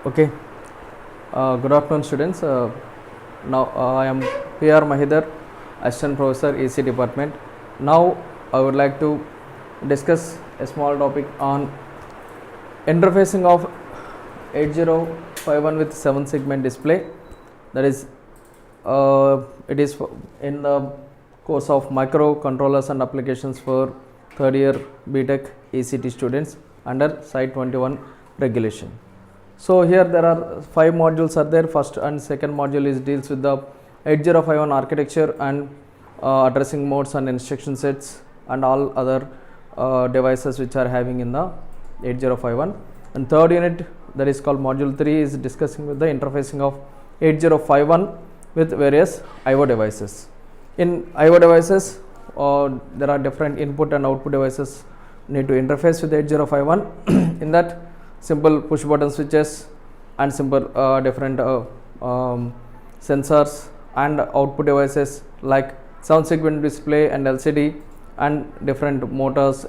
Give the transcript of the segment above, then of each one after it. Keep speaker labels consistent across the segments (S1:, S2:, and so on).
S1: Okay. Good afternoon, students. Now I am P.R. Mahidhar, Assistant Professor, AC Department. Now I would like to discuss a small topic on interfacing of 8051 with 7-segment display. That is, it is in the course of Microcontrollers and Applications for third year BTech ECT students under Site 21 regulation. So here there are 5 modules are there. First and second module is deals with the 8051 architecture and addressing modes and instruction sets and all other devices which are having in the 8051. And third unit, that is called module 3, is discussing with the interfacing of 8051 with various IO devices. In IO devices, there are different input and output devices need to interface with 8051. In that, simple push button switches and simple different sensors and output devices like 7-segment display and LCD and different motors,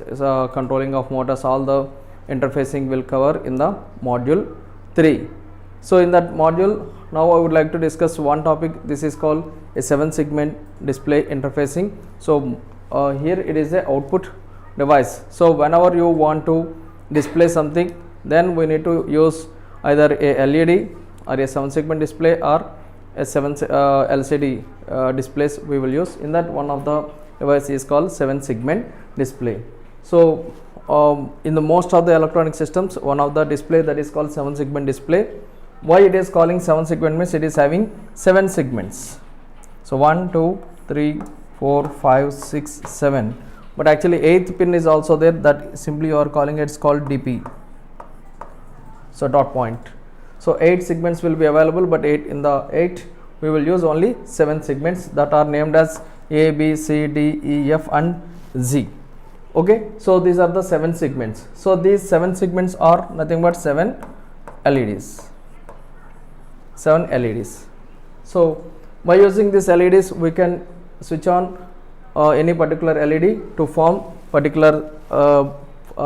S1: controlling of motors, all the interfacing will cover in the module 3. So in that module, now I would like to discuss one topic. This is called a 7-segment display interfacing. So here it is a output device. So whenever you want to display something, then we need to use either a LED or a 7-segment display or a LCD displays we will use. In that, one of the device is called 7-segment display. So in the most of the electronic systems, one of the display that is called 7-segment display. Why it is calling 7-segment means it is having 7 segments. So 1, 2, 3, 4, 5, 6, 7. But actually 8th pin is also there, that simply you are calling it, it's called DP. So dot point. So 8 segments will be available, but in the 8 we will use only 7 segments that are named as A, B, C, D, E, F and Z. Okay, so these are the 7 segments. So these 7 segments are nothing but 7 LEDs. 7 LEDs. So by using these LEDs, we can switch on any particular LED to form particular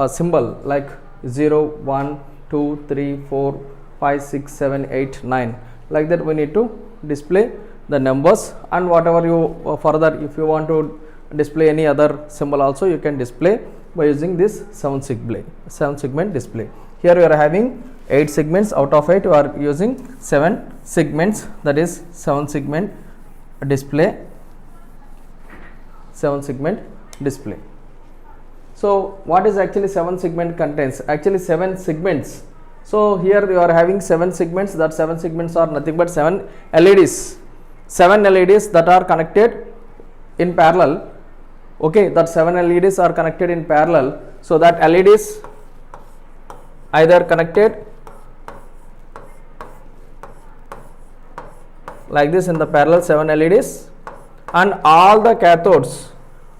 S1: symbol like 0, 1, 2, 3, 4, 5, 6, 7, 8, 9. Like that we need to display the numbers, and whatever you further, if you want to display any other symbol also, you can display by using this 7-segment display. Here we are having 8 segments. Out of 8 you are using 7 segments, that is 7-segment display. 7-segment display. So what is actually 7-segment contains? Actually 7 segments. So here you are having 7 segments. That 7 segments are nothing but 7 LEDs. 7 LEDs that are connected in parallel. Okay, that 7 LEDs are connected in parallel. So that LEDs either connected like this in the parallel 7 LEDs, and all the cathodes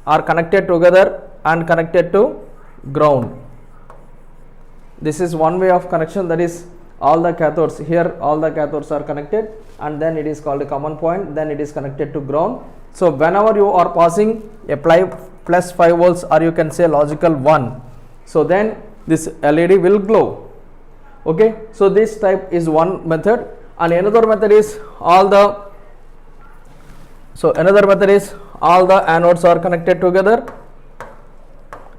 S1: are connected together and connected to ground. This is one way of connection, that is all the cathodes, here all the cathodes are connected and then it is called a common point, then it is connected to ground. So whenever you are passing a plus 5 volts or you can say logical 1, so then this LED will glow. Okay, so this type is one method, and another method is all the anodes are connected together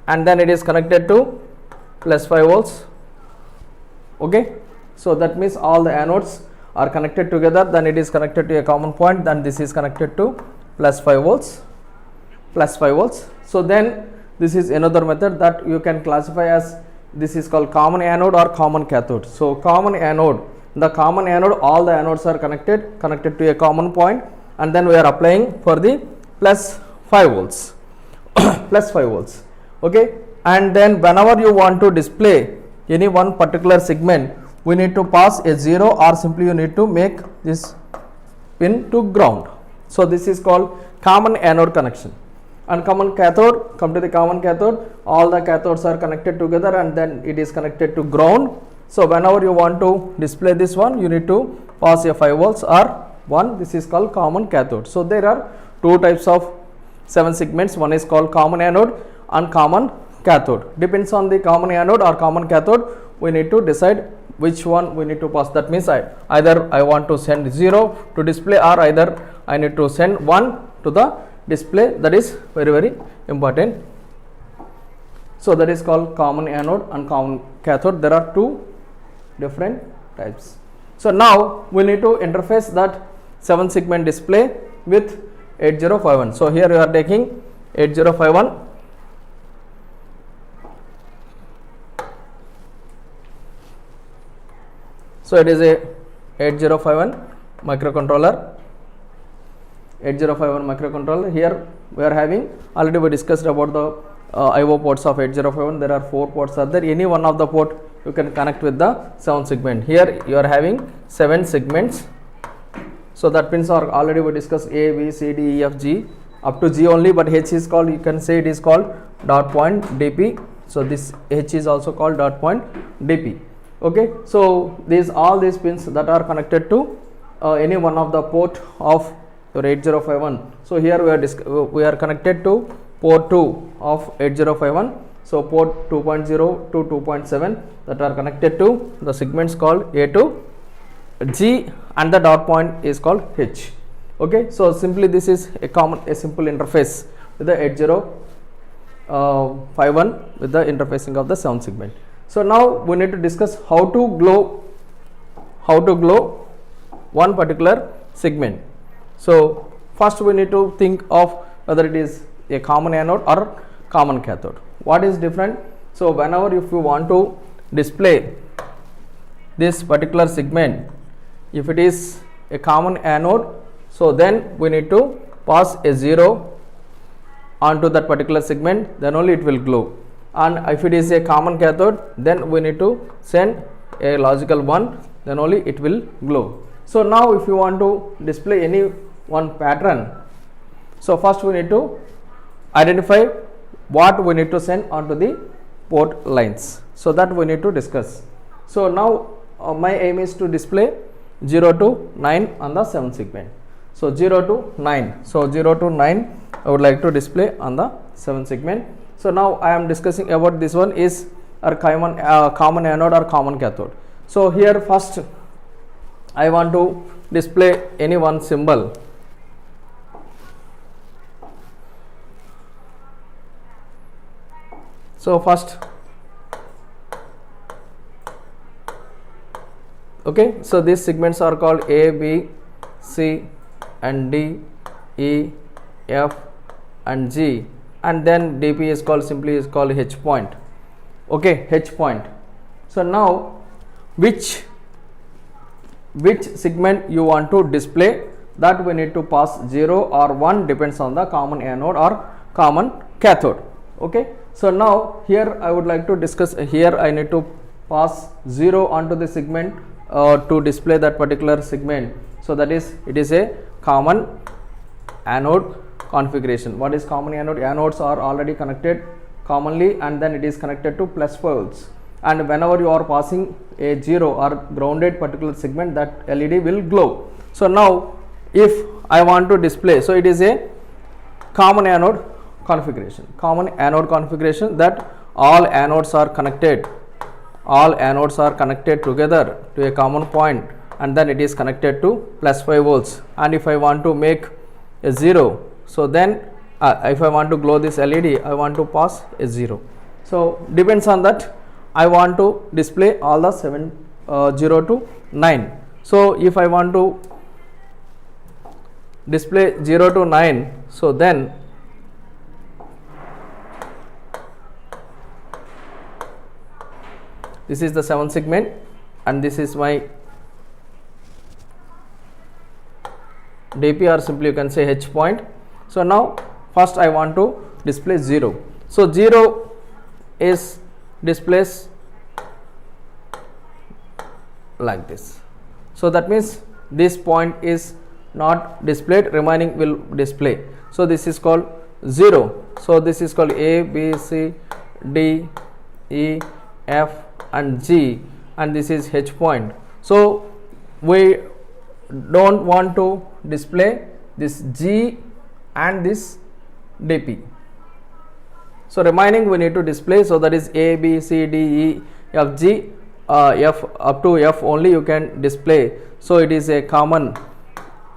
S1: and then it is connected to plus 5 volts. Okay, so that means all the anodes are connected together, then it is connected to a common point, then this is connected to plus 5 volts. So then this is another method that you can classify as, this is called common anode or common cathode. So common anode, the common anode, all the anodes are connected to a common point, and then we are applying for the plus 5 volts. Plus 5 volts. Okay, and then whenever you want to display any one particular segment, we need to pass a 0 or simply you need to make this pin to ground. So this is called common anode connection. And common cathode, come to the common cathode, all the cathodes are connected together and then it is connected to ground. So whenever you want to display this one, you need to pass a 5 volts or 1. This is called common cathode. So there are 2 types of 7 segments. One is called common anode and common cathode. Depends on the common anode or common cathode, we need to decide which one we need to pass. That means either I want to send 0 to display, or either I need to send 1 to the display. That is very important. So that is called common anode and common cathode. There are two different types. So now we need to interface that 7 segment display with 8051. So here we are taking 8051. So it is a 8051 microcontroller. 8051 microcontroller. Here we are having, already we discussed about the IO ports of 8051. There are 4 ports are there. Any one of the port you can connect with the 7 segment. Here you are having 7 segments. So that pins are already we discussed A, B, C, D, E, F, G, up to G only, but H is called, you can say it is called dot point DP. So this H is also called dot point DP. Okay, so all these pins that are connected to any one of the port of your 8051. So here we are connected to port 2 of 8051. So port 2.0 to 2.7 that are connected to the segments called A to G, and the dot point is called H. Okay, so simply this is a simple interface with the 8051 with the interfacing of the 7 segment. So now we need to discuss how to glow one particular segment. So first we need to think of whether it is a common anode or common cathode. What is different? So whenever if you want to display this particular segment, if it is a common anode, so then we need to pass a 0 onto that particular segment, then only it will glow. And if it is a common cathode, then we need to send a logical 1, then only it will glow. So now if you want to display any one pattern, so first we need to identify what we need to send onto the port lines. So that we need to discuss. So now my aim is to display 0 to 9 on the 7 segment. So 0 to 9. So 0 to 9 I would like to display on the 7 segment. So now I am discussing about this one is a common anode or common cathode. So here first I want to display any one symbol. So first, okay, so these segments are called A, B, C and D, E, F and G, and then DP is called H point. Okay, H point. So now which segment you want to display, that we need to pass 0 or 1, depends on the common anode or common cathode. Okay, so now here I would like to discuss, here I need to pass 0 onto the segment to display that particular segment. So that is, it is a common anode configuration. What is common anode? Anodes are already connected commonly, and then it is connected to plus poles, and whenever you are passing a 0 or grounded particular segment, that LED will glow. So now if I want to display, so it is a common anode configuration, that all anodes are connected together to a common point, and then it is connected to plus 5 volts. And if I want to make a 0, so then if I want to glow this LED, I want to pass a 0. So depends on that, I want to display all the 0 to 9. So if I want to display 0 to 9, so then this is the 7 segment and this is my DP, or simply you can say H point. So now first I want to display 0. So 0 is displays like this. So that means this point is not displayed, remaining will display. So this is called 0. So this is called A, B, C, D, E, F and G, and this is H point. So we don't want to display this G and this DP. So remaining we need to display, so that is A, B, C, D, E, F, G, F up to F only you can display. So it is a common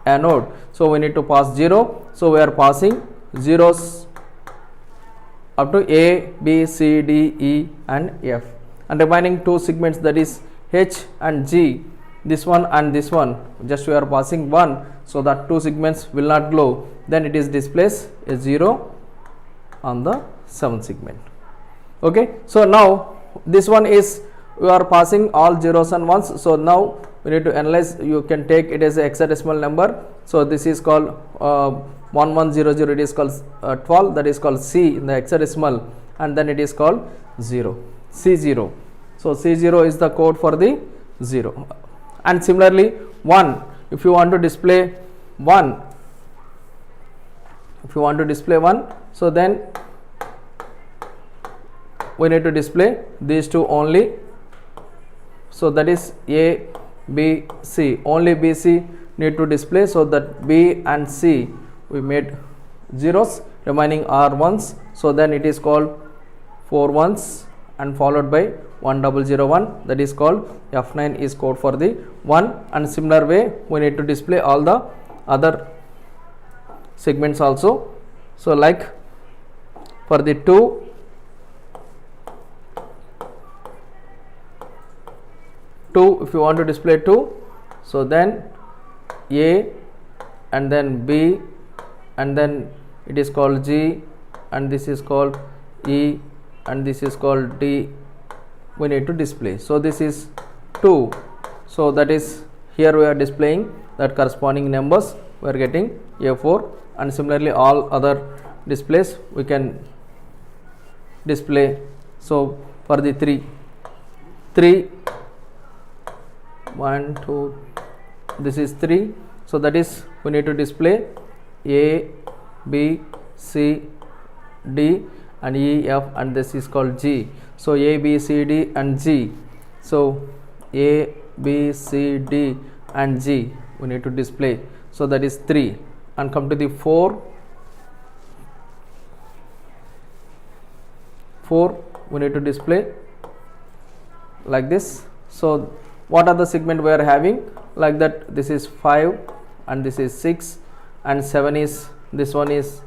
S1: anode. So we need to pass 0. So we are passing zeros up to A, B, C, D, E and F, and remaining two segments, that is H and G, this one and this one, just we are passing 1, so that two segments will not glow, then it is displays a 0 on the 7th segment. Okay, so now this one is we are passing all zeros and ones. So now we need to analyze. You can take it as a hexadecimal number. So this is called 1100, it is called 12, that is called C in the hexadecimal, and then it is called 0, C0. So C0 is the code for the 0. And similarly 1, if you want to display 1, so then we need to display these two only. So that is A, B, C, only B, C need to display. So that B and C we made zeros, remaining are ones. So then it is called 4 ones and followed by 1001, that is called F9 is code for the 1. And similar way we need to display all the other segments also. So like for the 2, if you want to display 2, so then A and then B and then it is called G and this is called E and this is called D, we need to display. So this is 2, so that is here we are displaying that corresponding numbers, we are getting A4. And similarly all other displays we can display. So for the 3, 1, 2, this is 3, so that is we need to display A, B, C, D and E, F, and this is called G. So A, B, C, D and G. So A, B, C, D and G we need to display. So that is 3. And come to the 4, we need to display like this. So what are the segment we are having, like that this is 5 and this is 6 and 7 is, this one is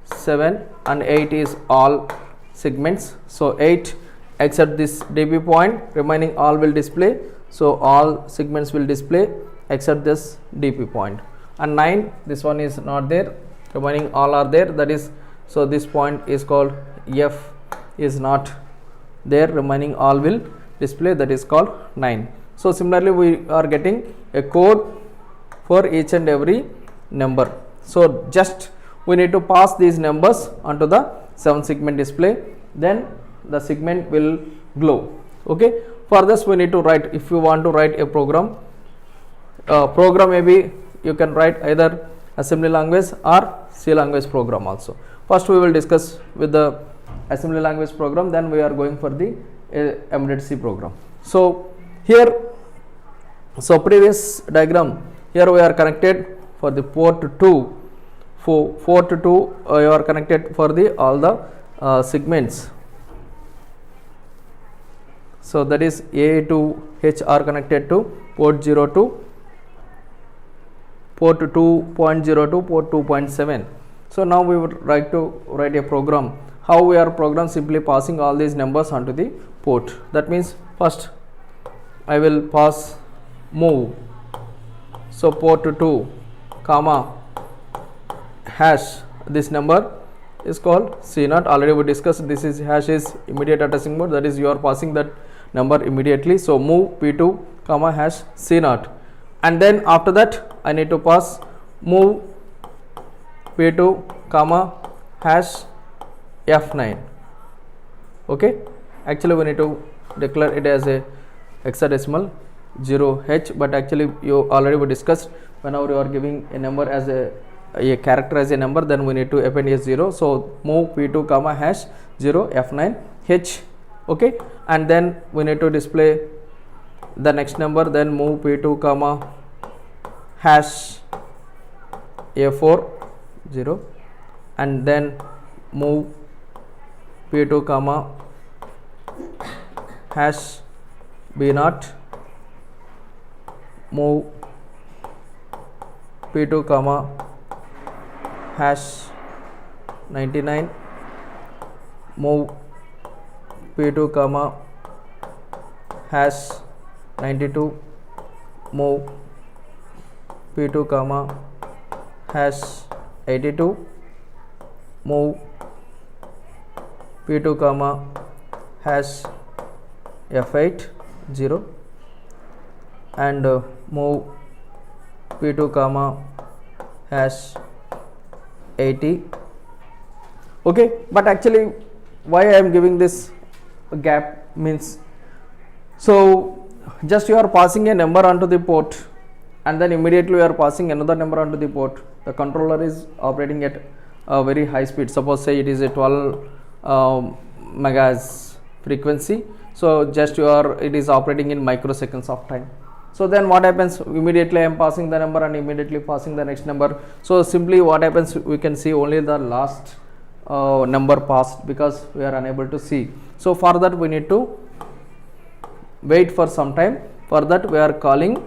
S1: 7 and 8 is all segments. So 8 except this DP point, remaining all will display. So all segments will display except this DP point. And 9, this one is not there, remaining all are there, that is, so this point is called F is not there, remaining all will display, that is called 9. So similarly we are getting a code for each and every number. So just we need to pass these numbers onto the 7 segment display, then the segment will glow. Okay, for this we need to write, if you want to write a program, maybe you can write either assembly language or C language program also. First we will discuss with the assembly language program, then we are going for the embedded C program. So here, so previous diagram, here we are connected for the port 2, for port 2 you are connected for the all the segments. So that is A to H are connected to port 02, port 2.02, port 2.7. So now we would like to write a program. How we are program? Simply passing all these numbers onto the port. That means first I will pass move. So port 2 comma hash, this number is called C0. Already we discussed, this is hash is immediate addressing mode, that is you are passing that number immediately. So move P2 comma hash C0, and then after that I need to pass move P2 comma hash F9. Okay, actually we need to declare it as a hexadecimal 0h, but actually you already we discussed, whenever you are giving a number as a character as a number, then we need to append a 0. So move P2 comma hash 0 F9 H. Okay, and then we need to display the next number, then move P2 comma hash A4 0, and then move P2 comma hash B0, move P2 comma hash 99, move P2 comma hash 92, move P2 comma hash 82, move P2 comma hash F8 0, and move P2 comma hash 80. Okay, but actually why I am giving this gap means, so just you are passing a number onto the port and then immediately you are passing another number onto the port. The controller is operating at a very high speed. Suppose say it is a 12 megahertz frequency, so just it is operating in microseconds of time. So then what happens, immediately I am passing the number and immediately passing the next number. So simply what happens, we can see only the last number passed because we are unable to see. So for that we need to wait for some time. For that we are calling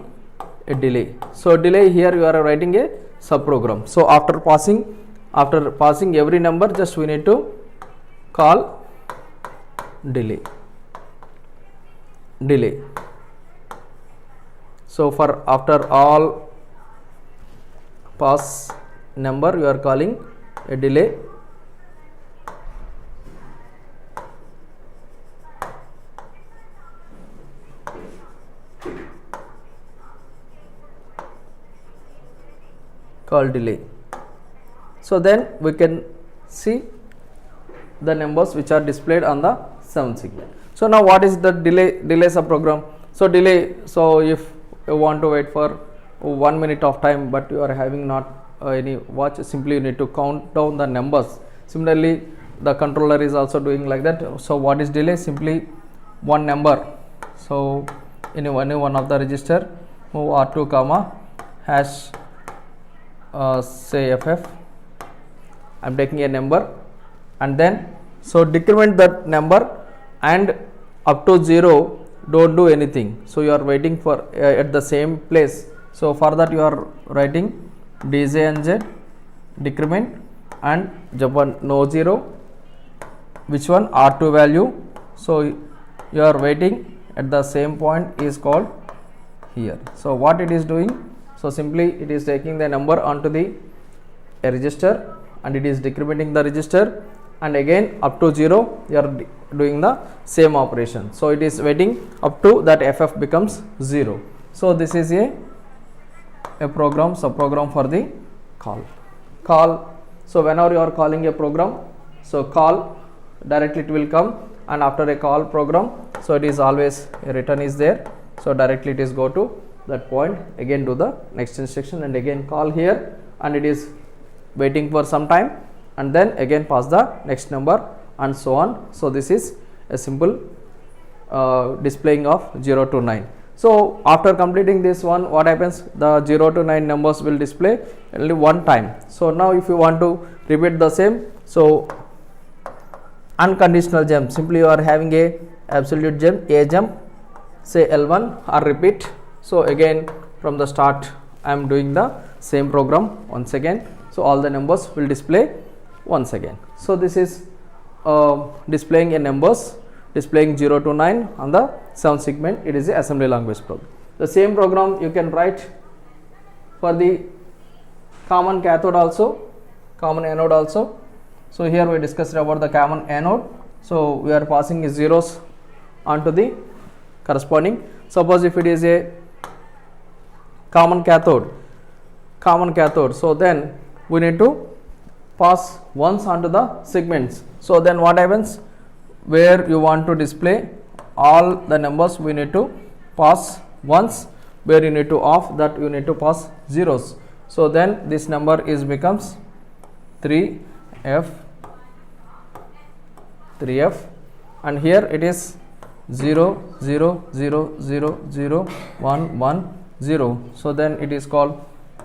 S1: a delay. So delay, here you are writing a subprogram. So after passing every number, just we need to call delay. So for after all pass number, you are calling a delay. Called delay. So then we can see the numbers which are displayed on the 7 segment. So now what is the delay subprogram? So delay, so if you want to wait for 1 minute of time but you are having not any watch, simply you need to count down the numbers. Similarly the controller is also doing like that. So what is delay? Simply one number. So in one of the register, move R2 comma hash say FF. I am taking a number and then so decrement that number and up to 0 don't do anything. So you are waiting for at the same place. So for that you are writing DJNZ decrement and jump no 0, which one, R2 value. So you are waiting at the same point is called here. So what it is doing, so simply it is taking the number onto the register and it is decrementing the register, and again up to 0 you are doing the same operation. So it is waiting up to that FF becomes 0. So this is a subprogram for the call. So whenever you are calling a program, so call directly it will come, and after a call program, so it is always a return is there. So directly it is go to that point, again do the next instruction and again call here, and it is waiting for some time and then again pass the next number and so on. So this is a simple displaying of 0 to 9. So after completing this one, what happens, the 0 to 9 numbers will display only one time. So now if you want to repeat the same, so unconditional jump, simply you are having a absolute jump, a jump, say L1 or repeat. So again from the start I am doing the same program once again. So all the numbers will display once again. So this is displaying a numbers, displaying 0 to 9 on the 7 segment. It is a assembly language program. The same program you can write for the common cathode also, common anode also. So here we discussed about the common anode. So we are passing zeros onto the corresponding. Suppose if it is a common cathode, so then we need to pass ones onto the segments. So then what happens, where you want to display all the numbers, we need to pass ones, where you need to off that you need to pass zeros. So then this number is becomes 3F, and here it is 0 0 0 0 0 1 1 0. So then it is called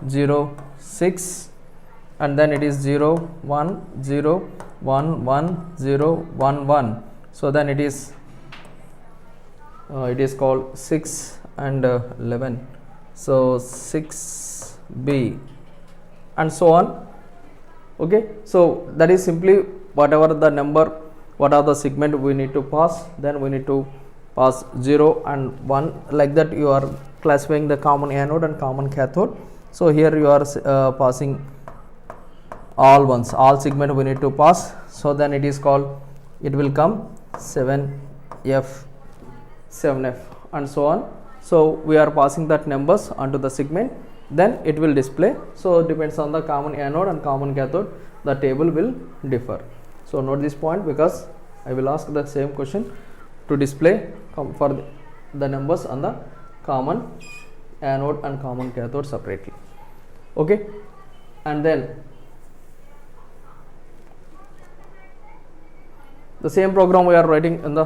S1: 0 6, and then it is 0 1 0 1 1 0 1 1. So then it is it is called 6 and 11, so 6B and so on. Okay, so that is simply whatever the number, what are the segment we need to pass, then we need to pass 0 and 1, like that you are classifying the common anode and common cathode. So here you are passing all ones, all segment we need to pass, so then it is called, it will come 7F, 7F and so on. So we are passing that numbers onto the segment, then it will display. So depends on the common anode and common cathode, the table will differ. So note this point, because I will ask the same question to display for the numbers on the common anode and common cathode separately. Okay, and then the same program we are writing in the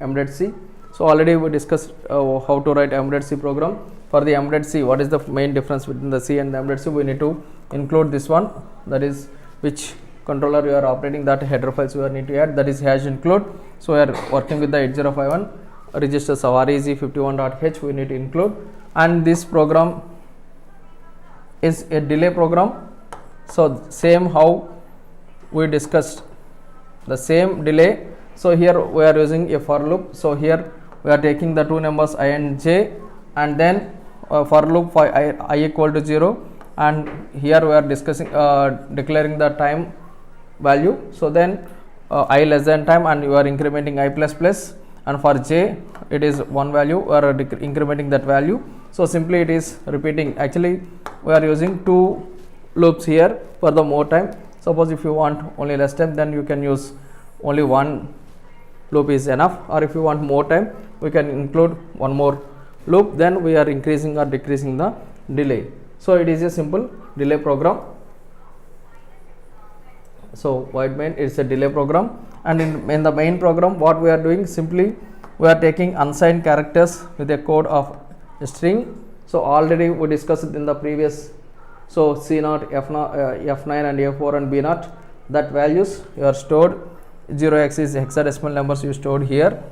S1: embedded C. So already we discussed how to write embedded C program. For the embedded C, what is the main difference between the C and the embedded C? We need to include this one, that is which controller you are operating, that header files we need to add, that is hash include. So we are working with the 8051 register savari51.h we need to include, and this program is a delay program. So same how we discussed, the same delay. So here we are using a for loop. So here we are taking the two numbers I and j, and then for loop for I equal to 0, and here we are discussing declaring the time value. So then I less than time, and you are incrementing I plus plus, and for j it is one value, we are incrementing that value. So simply it is repeating. Actually we are using two loops here for the more time. Suppose if you want only less time, then you can use only one loop is enough, or if you want more time, we can include one more loop, then we are increasing or decreasing the delay. So it is a simple delay program. So wide main is a delay program, and in the main program what we are doing, simply we are taking unsigned characters with a code of a string. So already we discussed it in the previous. So C0, F9 and A4 and B0, that values you are stored. 0x is hexadecimal numbers you stored here.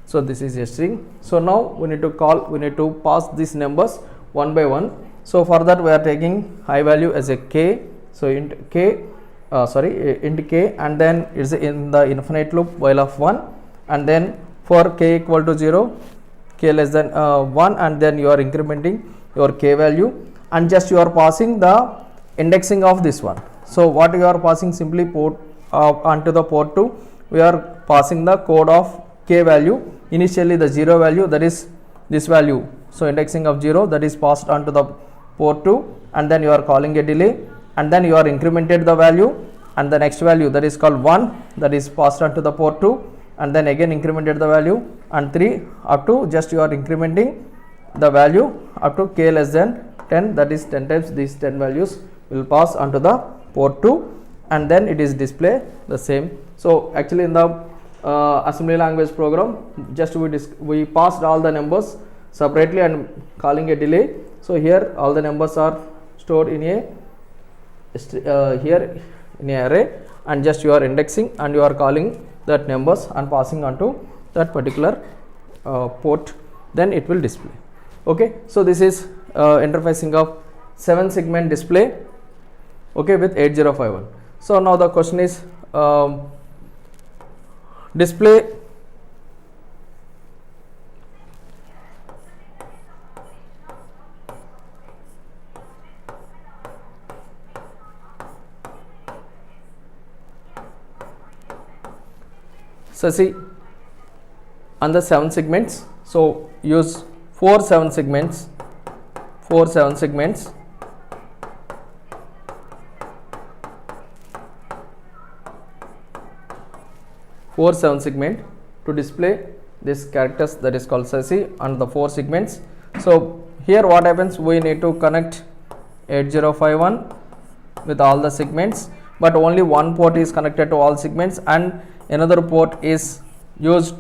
S1: So this is a string. So now we need to pass these numbers one by one. So for that we are taking high value as a k. So int k, int k, and then it's in the infinite loop while of 1, and then for k equal to 0, k less than 1, and then you are incrementing your k value, and just you are passing the indexing of this one. So what you are passing, simply port onto the port 2, we are passing the code of k value. Initially the 0 value, that is this value, so indexing of 0, that is passed onto the port 2, and then you are calling a delay, and then you are incremented the value, and the next value, that is called 1, that is passed onto the port 2, and then again incremented the value, and 3 up to, just you are incrementing the value up to k less than 10, that is 10 times these 10 values will pass onto the port 2, and then it is display the same. So actually in the assembly language program, just we passed all the numbers separately and calling a delay. So here all the numbers are stored in a here in a array, and just you are indexing and you are calling that numbers and passing on to that particular port, then it will display. Okay, so this is interfacing of 7 segment display, okay, with 8051. So now the question is, display SASI on the 7 segments. So use 4 7 segments, 4 7 segments, to display this characters, that is called SASI on the 4 segments. So here what happens, we need to connect 8051 with all the segments, but only one port is connected to all segments, and another port is used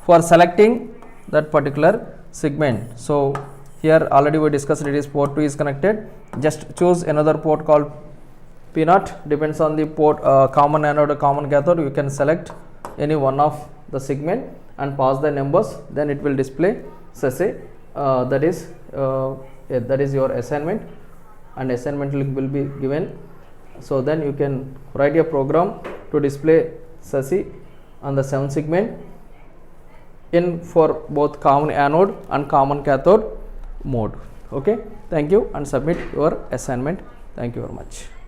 S1: for selecting that particular segment. So here already we discussed, it is port 2 is connected, just choose another port called P0, depends on the port, common anode or common cathode, you can select any one of the segment, and pass the numbers, then it will display such a that is your assignment, and assignment link will be given. So then you can write a program to display SASI on the 7 segment in for both common anode and common cathode mode. Okay, thank you, and submit your assignment. Thank you very much.